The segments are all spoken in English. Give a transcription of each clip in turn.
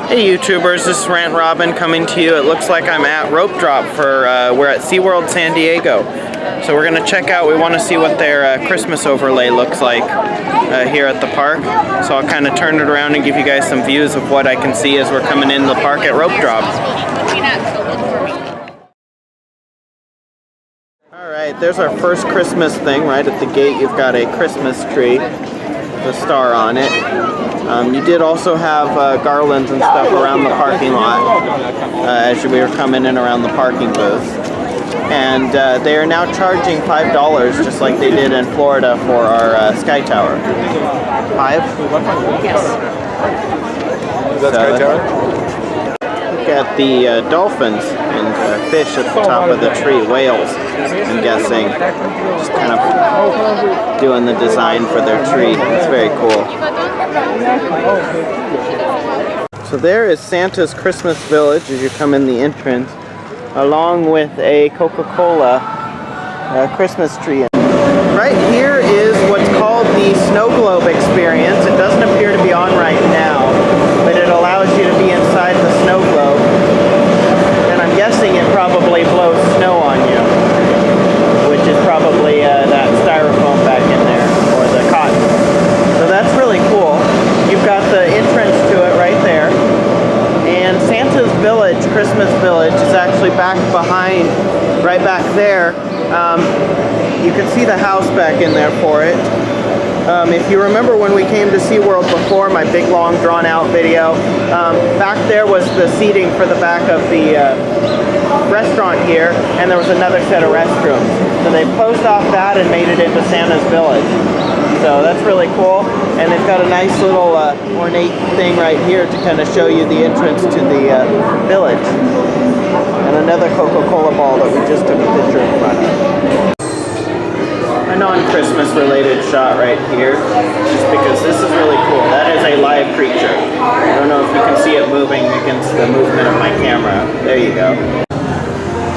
Hey YouTubers, this is Rant Robin coming to you. It looks like I'm at Rope Drop for, we're at SeaWorld San Diego. So we're going to check out, we want to see what their Christmas overlay looks like here at the park. So I'll kind of turn it around and give you guys some views of what I can see as we're coming in the park at Rope Drop. Alright, there's our first Christmas thing right at the gate. You've got a Christmas tree with a star on it. You did also have garlands and stuff around the parking lot as we were coming in around the parking booth. And they are now charging $5 just like they did in Florida for our Sky Tower. $5? Yes. Is that Sky Tower? Look at the dolphins and fish at the top of the tree, whales, I'm guessing. Just kind of doing the design for their tree. It's very cool. So there is Santa's Christmas Village as you come in the entrance, along with a Coca-Cola Christmas tree. Right here is what's called the snow globe experience. It doesn't appear to be on right now, but it allows you to be inside the snow globe. And I'm guessing it probably blows snow on you, which is probably that styrofoam back in there, or the cotton. So that's really cool. You've got the entrance to it right there. And Santa's Village, Christmas Village, is actually back behind, right back there. You can see the house back in there for it. If you remember when we came to SeaWorld before, my big long drawn out video, back there was the seating for the back of the restaurant here, and there was another set of restrooms. So they closed off that and made it into Santa's Village. So that's really cool, and they've got a nice little ornate thing right here to kind of show you the entrance to the village. And another Coca-Cola ball that we just took a picture in front of. A non-Christmas related shot right here, just because this is really cool. That is a live creature. I don't know if you can see it moving against the movement of my camera. There you go.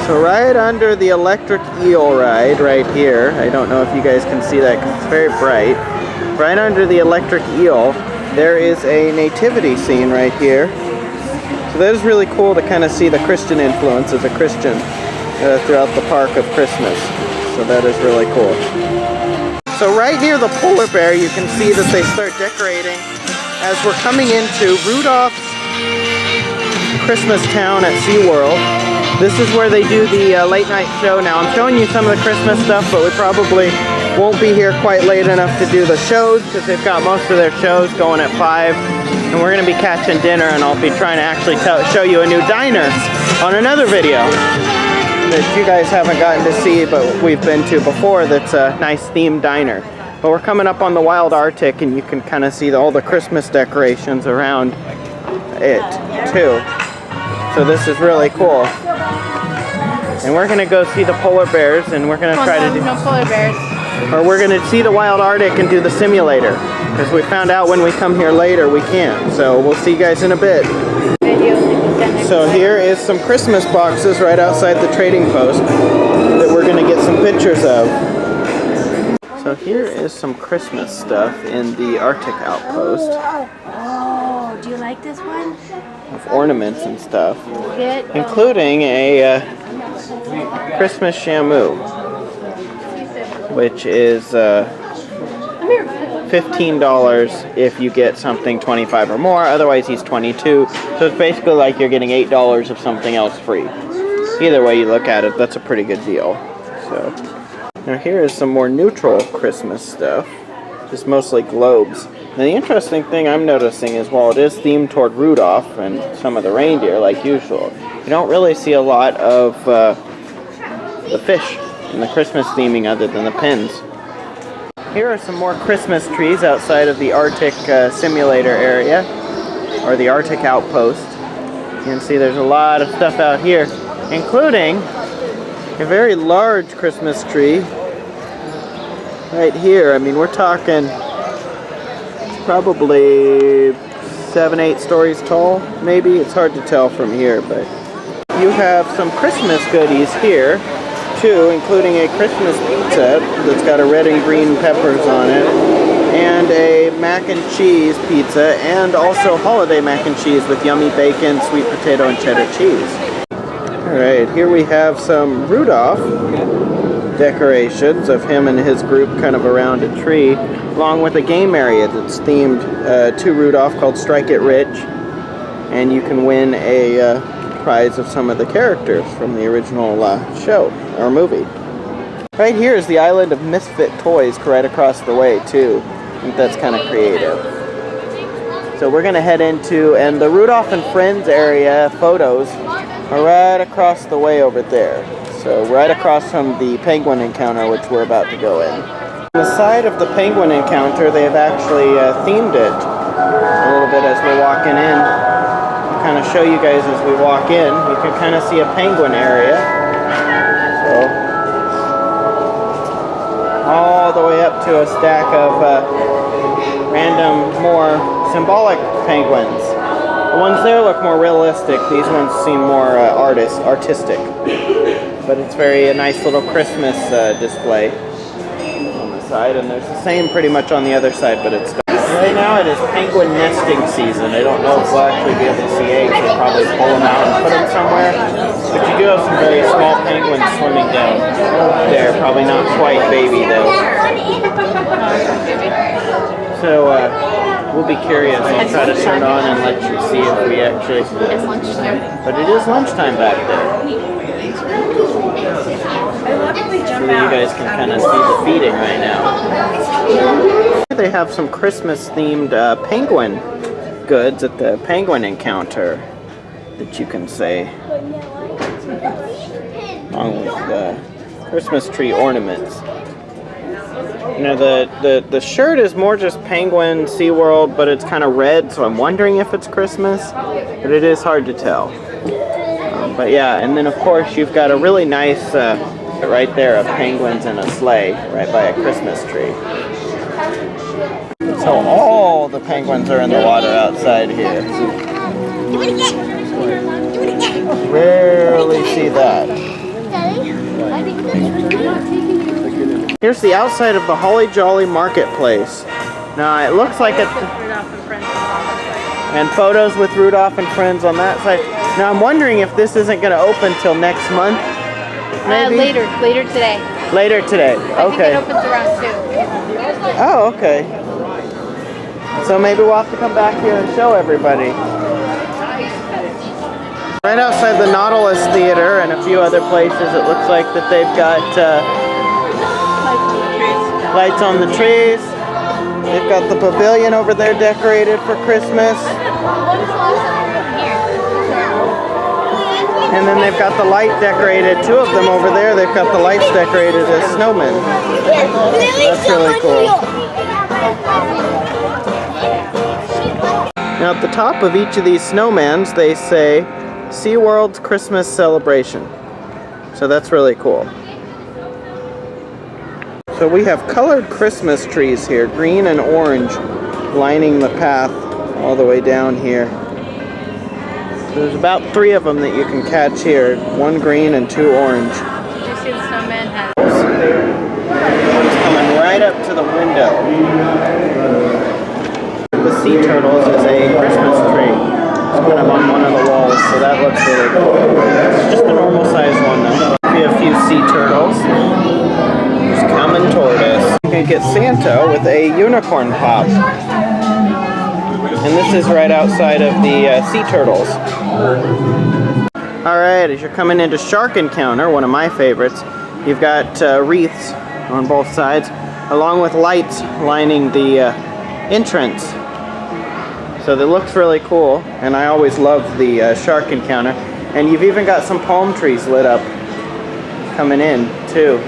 So right under the electric eel ride right here, I don't know if you guys can see that because it's very bright. Right under the electric eel, there is a nativity scene right here. So that is really cool to kind of see the Christian influence as a Christian throughout the park of Christmas. So that is really cool. So right near the polar bear, you can see that they start decorating as we're coming into Rudolph's Christmas town at SeaWorld. This is where they do the late night show now. I'm showing you some of the Christmas stuff, but we probably won't be here quite late enough to do the shows because they've got most of their shows going at 5. And we're going to be catching dinner, and I'll be trying to actually show you a new diner on another video that you guys haven't gotten to see, but we've been to before. That's a nice themed diner. But we're coming up on the Wild Arctic, and you can kind of see all the Christmas decorations around it too. So this is really cool. And we're gonna go see the polar bears, and we're gonna try to do no polar bears. Or we're gonna see the Wild Arctic and do the simulator, because we found out when we come here later we can't. So we'll see you guys in a bit. So here is some Christmas boxes right outside the trading post that we're going to get some pictures of. So here is some Christmas stuff in the Arctic outpost. Oh, do you like this one? With ornaments and stuff, including a Christmas shamu, which is $15 if you get something 25 or more, otherwise he's 22. So it's basically like you're getting $8 of something else free. Either way you look at it, that's a pretty good deal. So now here is some more neutral Christmas stuff, just mostly globes. Now the interesting thing I'm noticing is while it is themed toward Rudolph and some of the reindeer like usual, you don't really see a lot of the fish in the Christmas theming other than the pins. Here are some more Christmas trees outside of the Arctic simulator area, or the Arctic outpost. You can see there's a lot of stuff out here, including a very large Christmas tree right here. I mean, we're talking probably 7-8 stories tall, maybe. It's hard to tell from here, but you have some Christmas goodies here too, including a Christmas pizza that's got a red and green peppers on it. and a mac and cheese pizza, and also holiday mac and cheese with yummy bacon, sweet potato, and cheddar cheese. Alright, here we have some Rudolph decorations of him and his group kind of around a tree, along with a game area that's themed to Rudolph called Strike It Rich, and you can win a prize of some of the characters from the original show or movie. Right here is the island of Misfit Toys right across the way too. I think that's kind of creative. So we're going to head into, and the Rudolph and Friends area photos are right across the way over there. So right across from the penguin encounter, which we're about to go in. On the side of the penguin encounter, they've actually themed it a little bit as we're walking in. I'll kind of show you guys as we walk in. You can kind of see a penguin area. So all the way up to a stack of random, more symbolic penguins. The ones there look more realistic. These ones seem more artistic. But it's a nice little Christmas display on the side, and there's the same pretty much on the other side, but it's done. Right now it is penguin nesting season. I don't know if we'll actually be able to see eggs. We'll probably pull them out and put them somewhere. But you do have some very small penguins swimming down there. Probably not quite baby though. So we'll be curious. I'll try to turn on and let you see if we actually... It's lunchtime. But it is lunchtime back there. So you guys can kind of see the feeding right now. They have some Christmas themed penguin goods at the penguin encounter that you can say, along with Christmas tree ornaments. You know, the shirt is more just Penguin, SeaWorld, but it's kind of red, so I'm wondering if it's Christmas, but it is hard to tell. But yeah, and then of course you've got a really nice, right there, of penguins in a sleigh right by a Christmas tree. So all the penguins are in the water outside here. Rarely see that. Here's the outside of the Holly Jolly Marketplace. Now it looks like it's... And photos with Rudolph and Friends on that side. Now I'm wondering if this isn't going to open till next month. Maybe? Later today. Later today. Okay. I think it opens around 2. Oh, okay. So maybe we'll have to come back here and show everybody. Right outside the Nautilus Theater and a few other places, it looks like that they've got lights on the trees. They've got the pavilion over there decorated for Christmas. And then they've got the light decorated, 2 of them over there, they've got the lights decorated as snowmen. That's really cool. Now at the top of each of these snowmans, they say, SeaWorld's Christmas Celebration. So that's really cool. So we have colored Christmas trees here, green and orange, lining the path all the way down here. There's about 3 of them that you can catch here, 1 green and 2 orange. Did you see the snowman has... One's coming right up to the window. The sea turtles is a Christmas tree. It's kind of on one of the walls, so that looks really cool. It's just a normal size one though. We have a few sea turtles. Just coming toward us. You can get Santa with a unicorn pop. And this is right outside of the sea turtles. Alright, as you're coming into Shark Encounter, one of my favorites, you've got wreaths on both sides, along with lights lining the entrance. So that looks really cool, and I always love the Shark Encounter. And you've even got some palm trees lit up coming in too.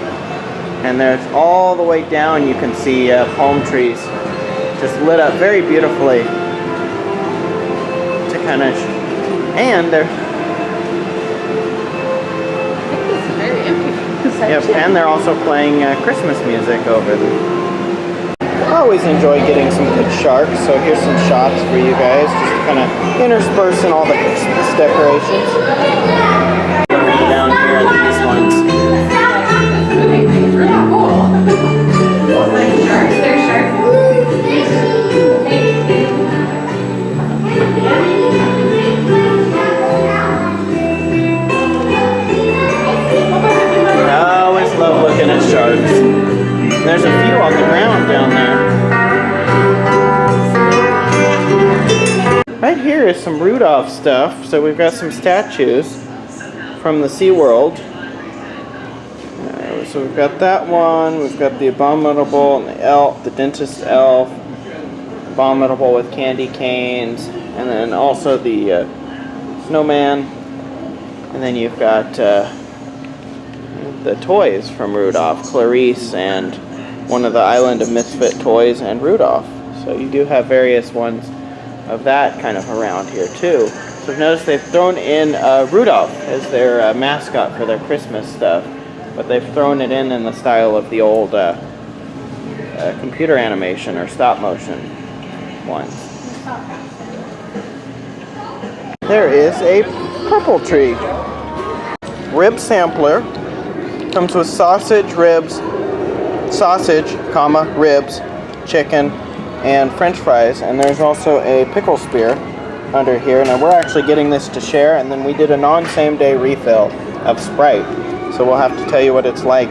And there's all the way down you can see palm trees just lit up very beautifully to kind of and they're yep, and they're also playing Christmas music over them. I always enjoy getting some good sharks, so here's some shots for you guys, just to kind of intersperse in all the Christmas decorations. Down here are these ones. Right here is some Rudolph stuff. So we've got some statues from the SeaWorld. So we've got that one, we've got the Abominable and the elf, the dentist elf, Abominable with candy canes, and then also the snowman, and then you've got the toys from Rudolph, Clarice and one of the Island of Misfit toys and Rudolph. So you do have various ones of that kind of around here too. So I've noticed they've thrown in Rudolph as their mascot for their Christmas stuff. But they've thrown it in the style of the old computer animation or stop motion ones. There is a purple tree. Rib sampler. Comes with sausage, ribs, comma, ribs, chicken, and french fries. And there's also a pickle spear under here. Now we're actually getting this to share, and then we did a non-same-day refill of Sprite. So we'll have to tell you what it's like,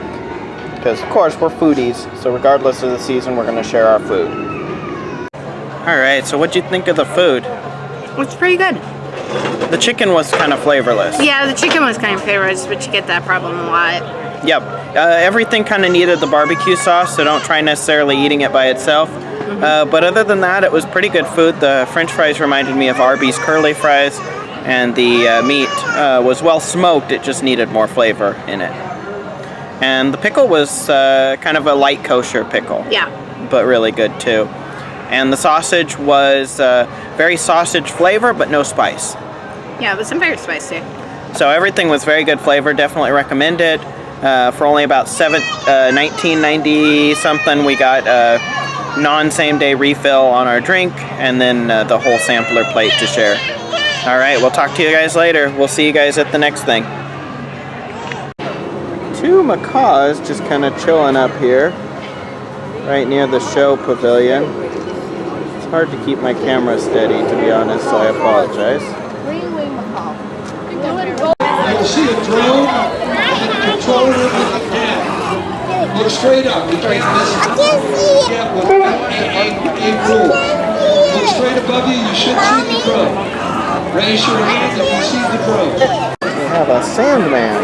because of course we're foodies, so regardless of the season we're going to share our food. Alright, so what'd you think of the food? It's pretty good. The chicken was kind of flavorless. Yeah, the chicken was kind of flavorless, but you get that problem a lot. Yep. Everything kind of needed the barbecue sauce, so don't try necessarily eating it by itself. But other than that, it was pretty good food. The french fries reminded me of Arby's curly fries. And the meat was well smoked, it just needed more flavor in it. And the pickle was kind of a light kosher pickle. Yeah. But really good too. And the sausage was very sausage flavor, but no spice. Yeah, with some very spice too. So everything was very good flavor, definitely recommend it. For only about $19.90 something, we got a non-same day refill on our drink, and then the whole sampler plate to share. Alright, we'll talk to you guys later. We'll see you guys at the next thing. Two macaws just kind of chilling up here, right near the show pavilion. It's hard to keep my camera steady, to be honest, so I apologize. You'll see a drone and a controller with a pen. Look straight up. We can't miss it. Yeah, with a rule. Look straight above you, you should see the drone. Raise your hand if you see the drone. We have a Sandman.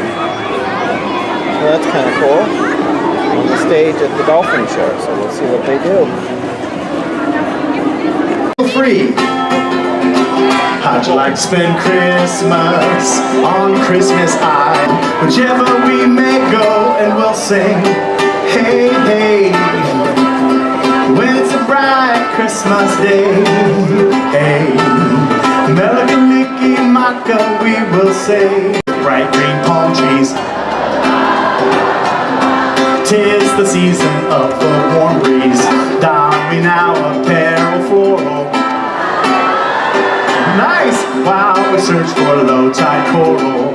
So that's kind of cool. On the stage at the dolphin show, so we'll see what they do. Free. How'd you like to spend Christmas on Christmas Eve? Whichever we may go and we'll sing, hey, hey. When it's a bright Christmas day, hey. Melikaliki-maka, we will say. Bright green palm trees. 'Tis the season of the warm breeze. Don we now apparel floral. Nice! While we search for low tide coral.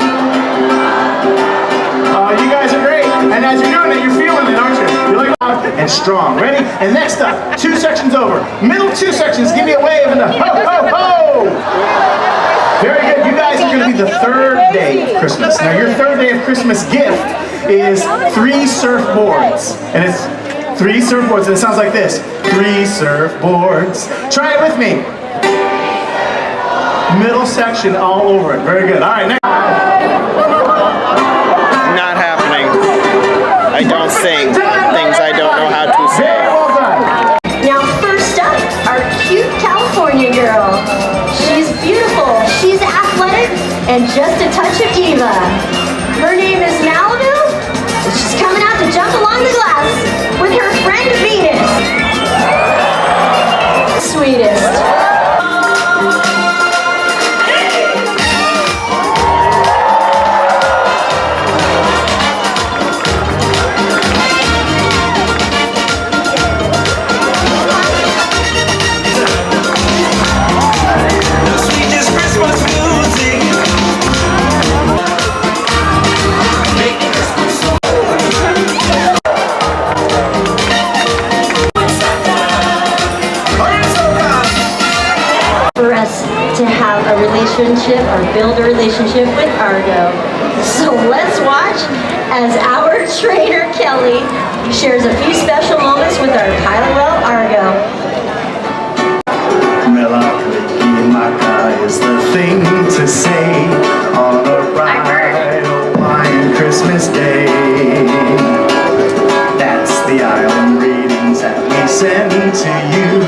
Oh, you guys are great. And as you're doing it, you're feeling it, aren't you? You're like loud and strong. Ready? And next up, 2 sections over. Middle 2 sections, give me a wave and a ho, ho, ho! Very good. You guys are going to be the third day of Christmas. Now, your third day of Christmas gift is 3 surfboards. And it's 3 surfboards, and it sounds like this. 3 surfboards. Try it with me. Middle section all over it. Very good. All right, next. Not happening. I don't sing things I don't know how to say. Very well done. Now first up, our cute California girl. She's beautiful, she's athletic, and just a touch of diva. Her name is Malibu, and she's coming out to jump along the glass with her friend Venus. Sweetest. Or build a relationship with Argo. So let's watch as our trainer Kelly shares a few special moments with our pilot whale Argo. Melakaliki-maka. is the thing to say on a bright Hawaiian Christmas day. That's the island readings that we send to you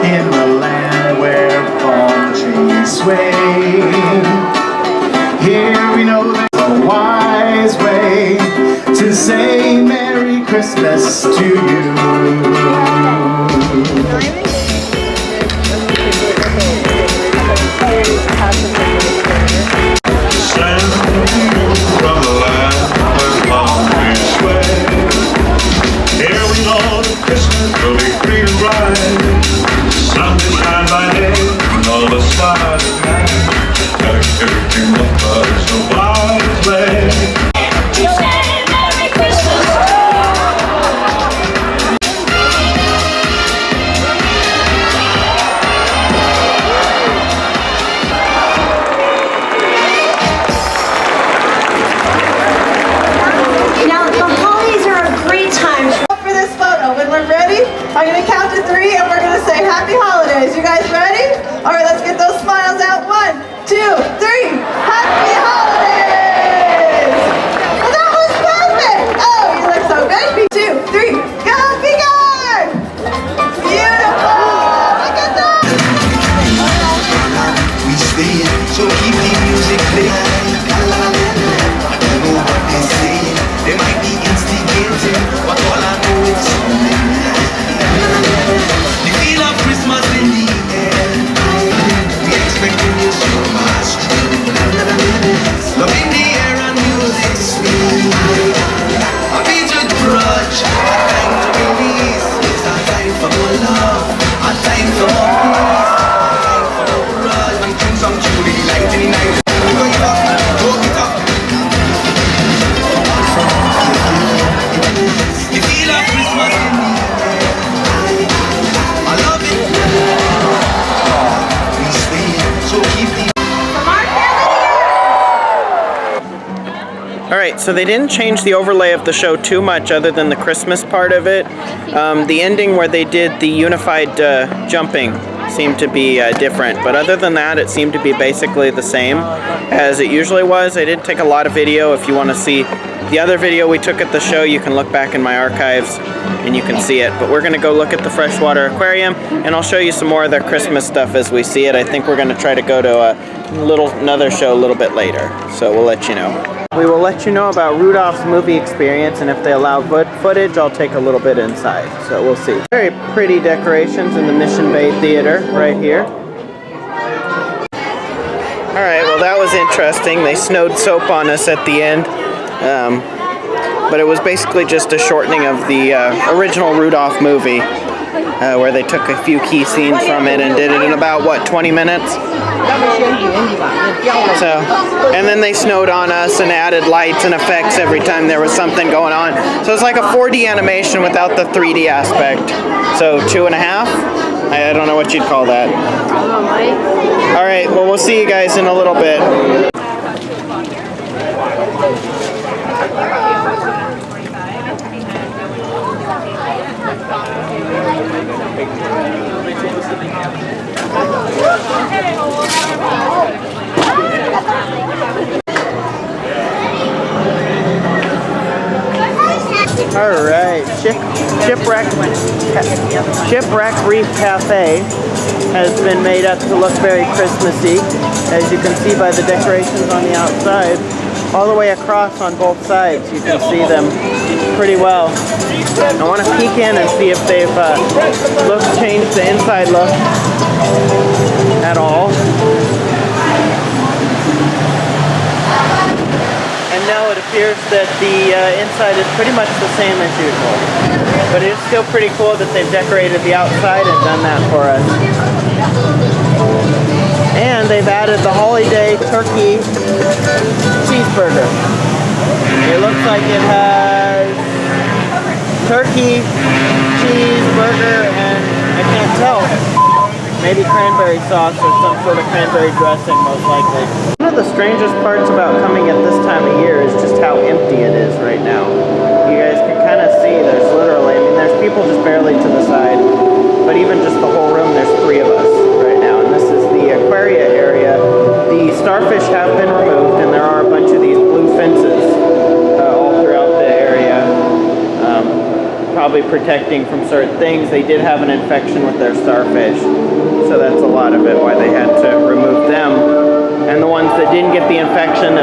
in the land where palm trees sway. Here we know there's a wise way to say Merry Christmas to you. I'm going to count to 3 and we're going to say Happy Holidays. You guys ready? All right, let's get those smiles out. 1, 2, 3. Happy Holidays! Well, that was perfect. Oh, you look so good. 2, 3. Go, be gone! Beautiful! Look at that! We stay, so keep the music playing. I don't know what they say. They might be instigating, but all I know is the feel of Christmas in the air. We expecting you so much. Love in the air and music sweet. A beat with grudge, a time to release. It's a time for more love, a time for more peace, a time for more grudge. We drink some truly light in the night. Go it up, go it up. The feel of Christmas in the air. I love it. We stay, so keep the Alright, so they didn't change the overlay of the show too much other than the Christmas part of it. The ending where they did the unified jumping seemed to be different, but other than that it seemed to be basically the same as it usually was. I did take a lot of video. If you want to see the other video we took at the show, you can look back in my archives and you can see it. But we're going to go look at the freshwater aquarium and I'll show you some more of their Christmas stuff as we see it. I think we're going to try to go to another show a little bit later, so we'll let you know. We will let you know about Rudolph's movie experience, and if they allow footage, I'll take a little bit inside, so we'll see. Very pretty decorations in the Mission Bay Theater right here. Alright, well that was interesting. They snowed soap on us at the end, but it was basically just a shortening of the original Rudolph movie, where they took a few key scenes from it and did it in about, what, 20 minutes? So, and then they snowed on us and added lights and effects every time there was something going on. So it's like a 4D animation without the 3D aspect. So 2.5? I don't know what you'd call that. Alright, well we'll see you guys in a little bit. Alright, Shipwreck Reef Cafe has been made up to look very Christmassy, as you can see by the decorations on the outside. All the way across on both sides, you can see them pretty well. I want to peek in and see if they've changed the inside look at all. And no, it appears that the inside is pretty much the same as usual. But it's still pretty cool that they've decorated the outside and done that for us. And they've added the holiday turkey cheeseburger. It looks like it has turkey, cheeseburger, and I can't tell. Maybe cranberry sauce or some sort of cranberry dressing, most likely. One of the strangest parts about coming at this time of year is just how empty it is right now. You guys can kind of see there's literally, I mean, there's people just barely to the side, but even just the whole room, there's 3 of us right now. And this is the Aquaria area starfish have been removed, and there are a bunch of these blue fences all throughout the area, probably protecting from certain things. They did have an infection with their starfish, so that's a lot of it why they had to remove them. And the ones that didn't get the infection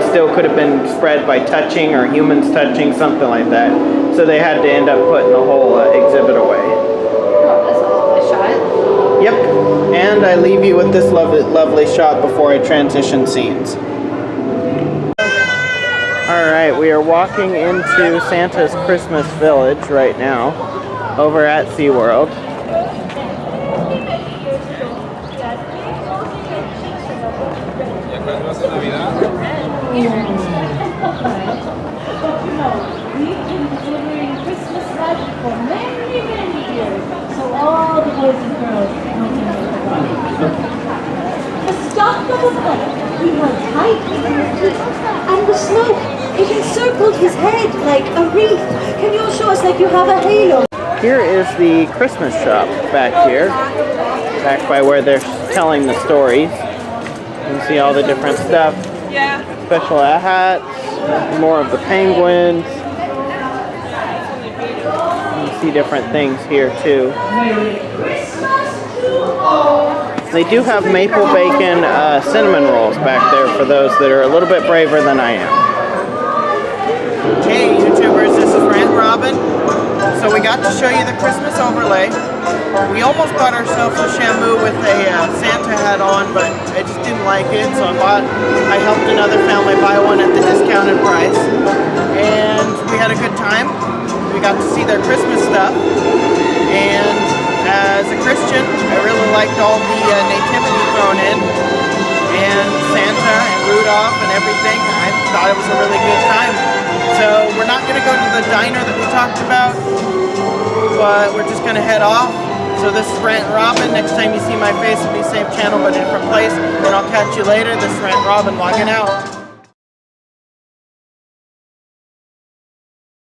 still could have been spread by touching or humans touching, something like that. So they had to end up putting the whole exhibit away. That's a lovely shot. Yep, and I leave you with this lovely shot before I transition scenes. Alright, we are walking into Santa's Christmas Village right now, over at SeaWorld. We've been delivering Christmas magic for many, many years, so all the boys and girls know to make the The stalk of a feather he held tight in his teeth, and the smoke, it encircled his head like a wreath. Can you show us like you have a halo? Here is the Christmas shop back here, back by where they're telling the stories. You can see all the different stuff. Yeah. Special hats, more of the penguins. You see different things here too. They do have maple bacon cinnamon rolls back there for those that are a little bit braver than I am. Hey YouTubers, this is Rantin. So we got to show you the Christmas overlay. We almost bought ourselves a shampoo with a Santa hat on, but I just didn't like it, so I helped another family buy one at the discounted price. And we had a good time. We got to see their Christmas stuff. And as a Christian, I really liked all the nativity thrown in. And Santa and Rudolph and everything. I thought it was a really good time. So we're not going to go to the diner that we talked about, but we're just going to head off. So this is Rantin Robin. Next time you see my face, it'll be same channel but a different place. And I'll catch you later. This is Rantin Robin logging out.